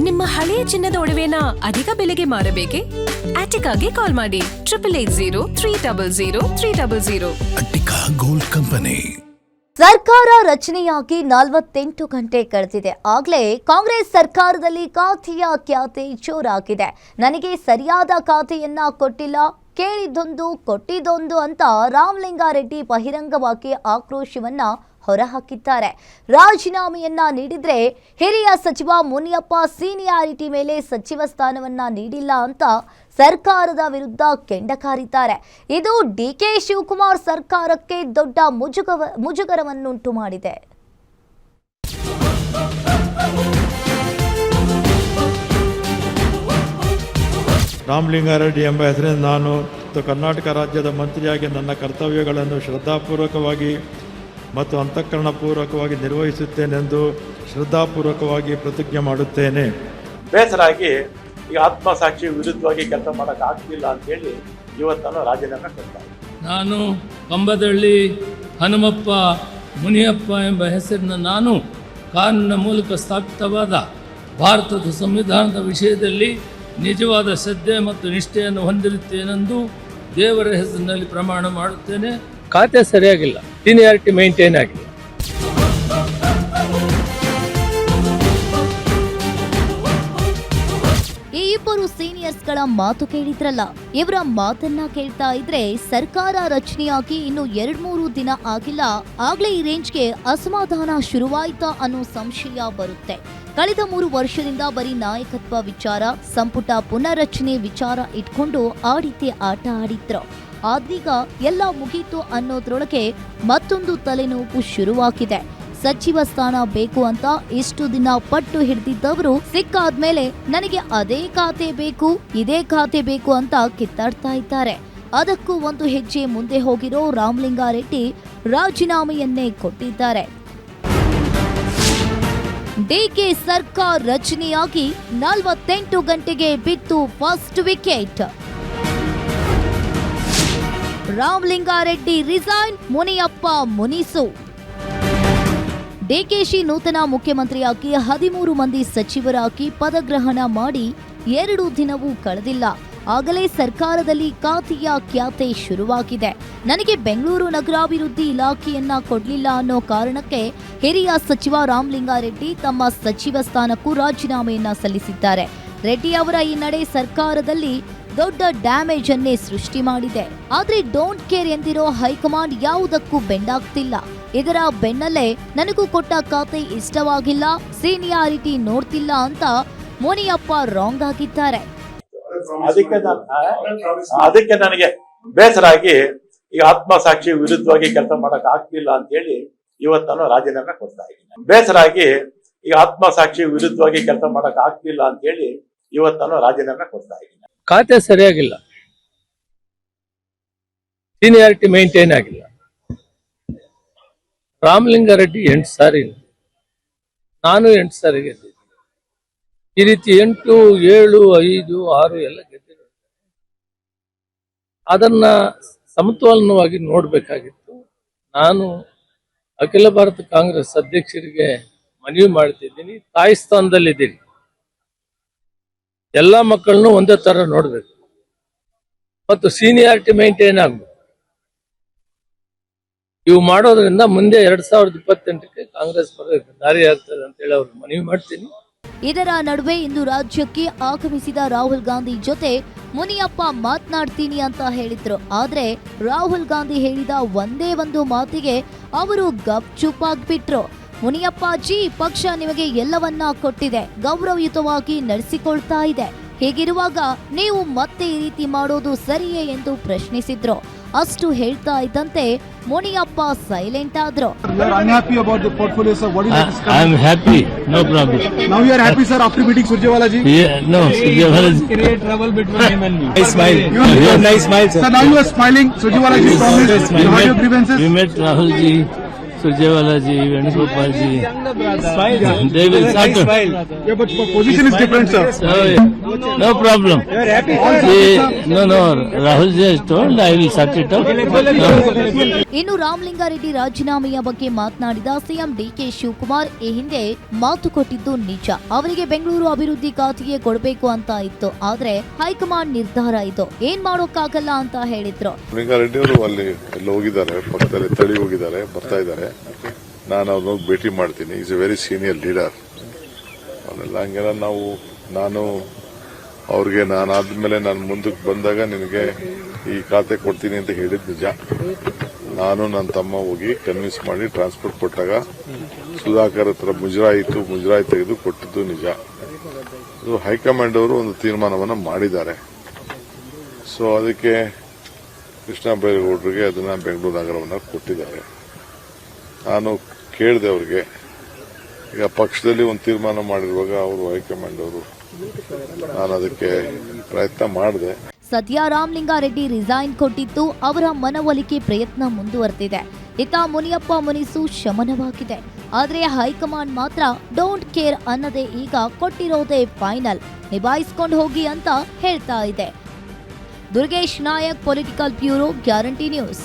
ನಿಮ್ಮ ಹಳೆಯ ಚಿನ್ನದ ಒಡವೆನ ಅಧಿಕ ಬೆಲೆಗೆ ಮಾರಬೇಕೆ? ಆಟಿಕಾಗೆ ಕಾಲ್ ಮಾಡಿ 8880 ಅಟ್ಟಿಕಾ ಗೋಲ್ಡ್ ಕಂಪನಿ. ಸರ್ಕಾರ ರಚನೆಯಾಗಿ 48 ಗಂಟೆ ಕಳೆದಿದೆ. ಆಗಲೇ ಕಾಂಗ್ರೆಸ್ ಸರ್ಕಾರದಲ್ಲಿ ಖಾತೆಯ ಕ್ಯಾತೆ ಜೋರಾಗಿದೆ. ನನಗೆ ಸರಿಯಾದ ಖಾತೆಯನ್ನ ಕೊಟ್ಟಿಲ್ಲ, ಕೇಳಿದ್ದೊಂದು ಕೊಟ್ಟಿದ್ದೊಂದು ಅಂತ ರಾಮಲಿಂಗಾರೆಡ್ಡಿ ಬಹಿರಂಗವಾಗಿ ಆಕ್ರೋಶವನ್ನ ಹೊರಹಾಕಿದ್ದಾರೆ. ರಾಜೀನಾಮೆಯನ್ನ ನೀಡಿದ್ರೆ ಹಿರಿಯ ಸಚಿವ ಮುನಿಯಪ್ಪ ಸೀನಿಯಾರಿಟಿ ಮೇಲೆ ಸಚಿವ ಸ್ಥಾನವನ್ನ ನೀಡಿಲ್ಲ ಅಂತ ಸರ್ಕಾರದ ವಿರುದ್ಧ ಕೆಂಡಕಾರಿದ್ದಾರೆ. ಇದು ಡಿಕೆ ಶಿವಕುಮಾರ್ ಸರ್ಕಾರಕ್ಕೆ ದೊಡ್ಡ ಮುಜುಗರವನ್ನುಂಟು ಮಾಡಿದೆ. ರಾಮಲಿಂಗಾರೆಡ್ಡಿ ಎಂಬ ಹೆಸರಿನ ನಾನು ಕರ್ನಾಟಕ ರಾಜ್ಯದ ಮಂತ್ರಿಯಾಗಿ ನನ್ನ ಕರ್ತವ್ಯಗಳನ್ನು ಶ್ರದ್ಧಾಪೂರ್ವಕವಾಗಿ ಮತ್ತು ಅಂತಃಕರಣಪೂರ್ವಕವಾಗಿ ನಿರ್ವಹಿಸುತ್ತೇನೆಂದು ಶ್ರದ್ಧಾಪೂರ್ವಕವಾಗಿ ಪ್ರತಿಜ್ಞೆ ಮಾಡುತ್ತೇನೆ. ಬೇಸರಾಗಿ ಈಗ ಆತ್ಮಸಾಕ್ಷಿ ವಿರುದ್ಧವಾಗಿ ಕೆಲಸ ಮಾಡೋಕೆ ಆಗ್ತಿಲ್ಲ ಅಂತೇಳಿ ಇವತ್ತು ರಾಜೀನಾಮೆ ಕೊಡ್ತಾರೆ. ನಾನು ಕಂಬದಳ್ಳಿ ಹನುಮಪ್ಪ ಮುನಿಯಪ್ಪ ಎಂಬ ಹೆಸರಿನ ನಾನು ಕಾನೂನಿನ ಮೂಲಕ ಸ್ಥಾಪಿತವಾದ ಭಾರತದ ಸಂವಿಧಾನದ ವಿಷಯದಲ್ಲಿ ನಿಜವಾದ ಶ್ರದ್ಧೆ ಮತ್ತು ನಿಷ್ಠೆಯನ್ನು ಹೊಂದಿರುತ್ತೇನೆಂದು ದೇವರ ಹೆಸರಿನಲ್ಲಿ ಪ್ರಮಾಣ ಮಾಡುತ್ತೇನೆ. ಖಾತೆ ಸರಿಯಾಗಿಲ್ಲ, ಸೀನಿಯಾರಿಟಿ ಮೇಂಟೈನ್ ಆಗಿಲ್ಲ. ಈ ಇಬ್ಬರು ಸೀನಿಯರ್ಸ್ಗಳ ಮಾತು ಕೇಳಿದ್ರಲ್ಲ, ಇವರ ಮಾತನ್ನ ಕೇಳ್ತಾ ಇದ್ರೆ ಸರ್ಕಾರ ರಚನೆಯಾಗಿ ಇನ್ನು 2-3 ದಿನ ಆಗಿಲ್ಲ, ಆಗ್ಲೇ ಈ ರೇಂಜ್ಗೆ ಅಸಮಾಧಾನ ಶುರುವಾಯ್ತಾ ಅನ್ನೋ ಸಂಶಯ ಬರುತ್ತೆ. ಕಳೆದ 3 ವರ್ಷದಿಂದ ಬರೀ ನಾಯಕತ್ವ ವಿಚಾರ, ಸಂಪುಟ ಪುನರ್ರಚನೆ ವಿಚಾರ ಇಟ್ಕೊಂಡು ಆಡಿದ್ದೆ ಆಟ ಆಡಿದ್ರು. ಆದೀಗ ಎಲ್ಲ ಮುಗೀತು ಅನ್ನೋದ್ರೊಳಗೆ ಮತ್ತೊಂದು ತಲೆನೋವು ಶುರುವಾಗಿದೆ. ಸಚಿವ ಸ್ಥಾನ ಬೇಕು ಅಂತ ಇಷ್ಟು ದಿನ ಪಟ್ಟು ಹಿಡಿದಿದ್ದವರು ಸಿಕ್ಕಾದ್ಮೇಲೆ ನನಗೆ ಅದೇ ಖಾತೆ ಬೇಕು, ಇದೇ ಖಾತೆ ಬೇಕು ಅಂತ ಕಿತ್ತಾಡ್ತಾ ಇದ್ದಾರೆ. ಅದಕ್ಕೂ ಒಂದು ಹೆಜ್ಜೆ ಮುಂದೆ ಹೋಗಿರೋ ರಾಮಲಿಂಗಾರೆಡ್ಡಿ ರಾಜೀನಾಮೆಯನ್ನೇ ಕೊಟ್ಟಿದ್ದಾರೆ. ಡಿಕೆ ಸರ್ಕಾರ ರಚನೆಯಾಗಿ 48 ಗಂಟೆಗೆ ಬಿತ್ತು first wicket. Ramalinga Reddy resign, Muniyappa ಮುನಿಸು. ಡಿಕೆಶಿ ನೂತನ ಮುಖ್ಯಮಂತ್ರಿಯಾಗಿ 13 ಮಂದಿ ಸಚಿವರಾಗಿ ಪದಗ್ರಹಣ ಮಾಡಿ 2 ದಿನವೂ ಕಳೆದಿಲ್ಲ. ಆಗಲೇ ಸರ್ಕಾರದಲ್ಲಿ ಖಾತೆಯ ಕ್ಯಾತೆ ಶುರುವಾಗಿದೆ. ನನಗೆ ಬೆಂಗಳೂರು ನಗರಾಭಿವೃದ್ಧಿ ಇಲಾಖೆಯನ್ನ ಕೊಡ್ಲಿಲ್ಲ ಅನ್ನೋ ಕಾರಣಕ್ಕೆ ಹಿರಿಯ ಸಚಿವ ರಾಮಲಿಂಗಾರೆಡ್ಡಿ ತಮ್ಮ ಸಚಿವ ಸ್ಥಾನಕ್ಕೂ ರಾಜೀನಾಮೆಯನ್ನ ಸಲ್ಲಿಸಿದ್ದಾರೆ. ರೆಡ್ಡಿ ಅವರ ಈ ನಡೆ ಸರ್ಕಾರದಲ್ಲಿ ದೊಡ್ಡ ಡ್ಯಾಮೇಜ್ ಅನ್ನೇ ಸೃಷ್ಟಿ ಮಾಡಿದೆ. ಆದ್ರೆ ಡೋಂಟ್ ಕೇರ್ ಎಂದಿರೋ ಹೈಕಮಾಂಡ್ ಯಾವುದಕ್ಕೂ ಬೆಂಡಾಗ್ತಿಲ್ಲ. ಇದರ ಬೆನ್ನಲ್ಲೇ ನನಗೂ ಕೊಟ್ಟ ಖಾತೆ ಇಷ್ಟವಾಗಿಲ್ಲ, ಸೀನಿಯಾರಿಟಿ ನೋಡ್ತಿಲ್ಲ ಅಂತ ಮುನಿಯಪ್ಪ ರಾಂಗ್ ಆಗಿದ್ದಾರೆ. ಅದಕ್ಕೆ ನನಗೆ ಬೇಸರಾಗಿ ಈಗ ಆತ್ಮಸಾಕ್ಷಿ ವಿರುದ್ಧವಾಗಿ ಕೆಲಸ ಮಾಡಕ್ ಆಗ್ತಿಲ್ಲ ಅಂತ ಹೇಳಿ ಇವತ್ತು ರಾಜೀನಾಮೆ ಕೊಡ್ತಾ ಇದ್ದೀನಿ. ಬೇಸರಾಗಿ ಈಗ ಆತ್ಮಸಾಕ್ಷಿ ವಿರುದ್ಧವಾಗಿ ಕೆಲಸ ಮಾಡಕ್ ಆಗ್ತಿಲ್ಲ ಅಂತ ಹೇಳಿ ಇವತ್ತು ರಾಜೀನಾಮೆ ಕೊಡ್ತಾ ಇದ್ದೀನಿ. ಖಾತೆ ಸರಿಯಾಗಿಲ್ಲ, ಸೀನಿಯಾರಿಟಿ ಮೇಂಟೈನ್ ಆಗಿಲ್ಲ. ರಾಮಲಿಂಗಾರೆಡ್ಡಿ 8 ಸಾರಿ, ನಾನು 8 ಸಾರಿ ಗೆದ್ದಿದ್ದೆ. ಈ ರೀತಿ 8, 7, 5, 6 ಎಲ್ಲ ಗೆದ್ದಿರೋದು. ಅದನ್ನ ಸಮತೋಲನವಾಗಿ ನೋಡ್ಬೇಕಾಗಿತ್ತು. ನಾನು ಅಖಿಲ ಭಾರತ ಕಾಂಗ್ರೆಸ್ ಅಧ್ಯಕ್ಷರಿಗೆ ಮನವಿ ಮಾಡ್ತಿದ್ದೀನಿ, ತಾಯಿ ಸ್ಥಾನದಲ್ಲಿದ್ದೀನಿ. ಎಲ್ಲ ಮಕ್ಕಳನ್ನು ಒಂದೇ ತರ ನೋಡ್ಬೇಕು ಮತ್ತು ಸೀನಿಯಾರಿಟಿ ಮೇಂಟೈನ್ ಆಗ್ಬೇಕು. ಇವು ಮಾಡೋದ್ರಿಂದ ಮುಂದೆ 2028ಕ್ಕೆ ಕಾಂಗ್ರೆಸ್ ದಾರಿ ಆಗ್ತದೆ ಅಂತ ಹೇಳಿ ಅವ್ರಿಗೆ ಮನವಿ ಮಾಡ್ತೀನಿ. ಇದರ ನಡುವೆ ಇಂದು ರಾಜ್ಯಕ್ಕೆ ಆಗಮಿಸಿದ ರಾಹುಲ್ ಗಾಂಧಿ ಜೊತೆ ಮುನಿಯಪ್ಪ ಮಾತನಾಡ್ತೀನಿ ಅಂತ ಹೇಳಿದ್ರು. ಆದ್ರೆ ರಾಹುಲ್ ಗಾಂಧಿ ಹೇಳಿದ ಒಂದೇ ಒಂದು ಮಾತಿಗೆ ಅವರು ಗಪ್ ಚುಪ್ ಆಗ್ಬಿಟ್ರು. ಮುನಿಯಪ್ಪಾಜಿ, ಪಕ್ಷ ನಿಮಗೆ ಎಲ್ಲವನ್ನ ಕೊಟ್ಟಿದೆ, ಗೌರವಯುತವಾಗಿ ನಡೆಸಿಕೊಳ್ತಾ ಇದೆ. ಹೀಗಿರುವಾಗ ನೀವು ಮತ್ತೆ ಈ ರೀತಿ ಮಾಡೋದು ಸರಿಯೇ ಎಂದು ಪ್ರಶ್ನಿಸಿದ್ರು. ಅಷ್ಟು ಹೇಳ್ತಾ ಇದ್ದಂತೆ ಮುನಿಯಪ್ಪ ಸೈಲೆಂಟ್ ಆದ್ರು. Unhappy about the portfolio, sir. What do you like? I am happy, no problem. Now you are happy, sir, after meeting Surjewala ji? Yeah, no, Surjewala ji. Create trouble between him and me. Nice smile. You have nice smile, sir. Sir, now you are smiling. Surjewala ji promised. You heard your grievances. We met Rahul ji. Surjewala ji, Venugopal ji. They will sort out. Yeah, but position is different, sir. So, no problem. No, Rahul ji has told I will sort it out. No. ಇನ್ನು ರಾಮಲಿಂಗಾರೆಡ್ಡಿ ರಾಜೀನಾಮೆಯ ಬಗ್ಗೆ ಮಾತನಾಡಿದ CM DK Shivakumar ಈ ಹಿಂದೆ ಮಾತು ಕೊಟ್ಟಿದ್ದು ನಿಜ. ಅವರಿಗೆ ಬೆಂಗಳೂರು ಅಭಿವೃದ್ಧಿ ಖಾತೆಗೆ ಕೊಡಬೇಕು ಅಂತ ಇತ್ತು, ಆದ್ರೆ ಹೈಕಮಾಂಡ್ ನಿರ್ಧಾರ ಇದು, ಏನ್ ಮಾಡೋಕ್ಕಾಗಲ್ಲ ಅಂತ ಹೇಳಿದ್ರು. ರಾಮಲಿಂಗಾರೆಡ್ಡಿ ಅವರು ಅಲ್ಲಿ ಎಲ್ಲ ಹೋಗಿದ್ದಾರೆ, ಪಕ್ಕದಲ್ಲಿ ತಳಿ ಹೋಗಿದ್ದಾರೆ, ಬರ್ತಾ ಇದ್ದಾರೆ. ನಾನು ಅವ್ರನ್ನ ಭೇಟಿ ಮಾಡ್ತೀನಿ. Is A very senior leader. ಅವನ್ನೆಲ್ಲ ಹಂಗೆಲ್ಲ ನಾನು ಅವ್ರಿಗೆ ನಾನಾದ್ಮೇಲೆ ನಾನು ಮುಂದಕ್ಕೆ ಬಂದಾಗ ನಿನಗೆ ಈ ಖಾತೆ ಕೊಡ್ತೀನಿ ಅಂತ ಹೇಳಿದ್ ನಿಜ. ನಾನು ನನ್ನ ತಮ್ಮ ಹೋಗಿ ಕನ್ವಿನ್ಸ್ ಮಾಡಿ ಟ್ರಾನ್ಸ್ಪೋರ್ಟ್ ಕೊಟ್ಟಾಗ ಸುಧಾಕರ್ ಹತ್ರ ಮುಜರಾಯಿ ತೆಗೆದು ಕೊಟ್ಟಿದ್ದು ನಿಜ. ಇದು ಹೈಕಮಾಂಡ್ ಅವರು ಒಂದು ತೀರ್ಮಾನವನ್ನು ಮಾಡಿದ್ದಾರೆ. ಸೊ ಅದಕ್ಕೆ ಕೃಷ್ಣ ಬೈರೇಗೌಡರಿಗೆ ಅದನ್ನ ಬೆಂಗಳೂರು ನಗರವನ್ನು ಕೊಟ್ಟಿದ್ದಾರೆ. ನಾನು ಕೇಳಿದೆ ಅವ್ರಿಗೆ, ಈಗ ಪಕ್ಷದಲ್ಲಿ ಒಂದು ತೀರ್ಮಾನ ಮಾಡಿರುವಾಗ ಅವರು ಹೈಕಮಾಂಡ್ ಅವರು, ನಾನು ಅದಕ್ಕೆ ಪ್ರಯತ್ನ ಮಾಡಿದೆ. ಸದ್ಯ ರಾಮಲಿಂಗಾರೆಡ್ಡಿ ರಿಸೈನ್ ಕೊಟ್ಟಿದ್ದು ಅವರ ಮನವೊಲಿಕೆ ಪ್ರಯತ್ನ ಮುಂದುವರೆದಿದೆ. ಇತ್ತ ಮುನಿಯಪ್ಪ ಮುನಿಸು ಶಮನವಾಗಿದೆ. ಆದ್ರೆ ಹೈಕಮಾಂಡ್ ಮಾತ್ರ ಡೋಂಟ್ ಕೇರ್ ಅನ್ನದೇ ಈಗ ಕೊಟ್ಟಿರೋದೇ ಫೈನಲ್, ನಿಭಾಯಿಸ್ಕೊಂಡು ಹೋಗಿ ಅಂತ ಹೇಳ್ತಾ ಇದೆ. Durgesh Nayak, political bureau, guarantee news.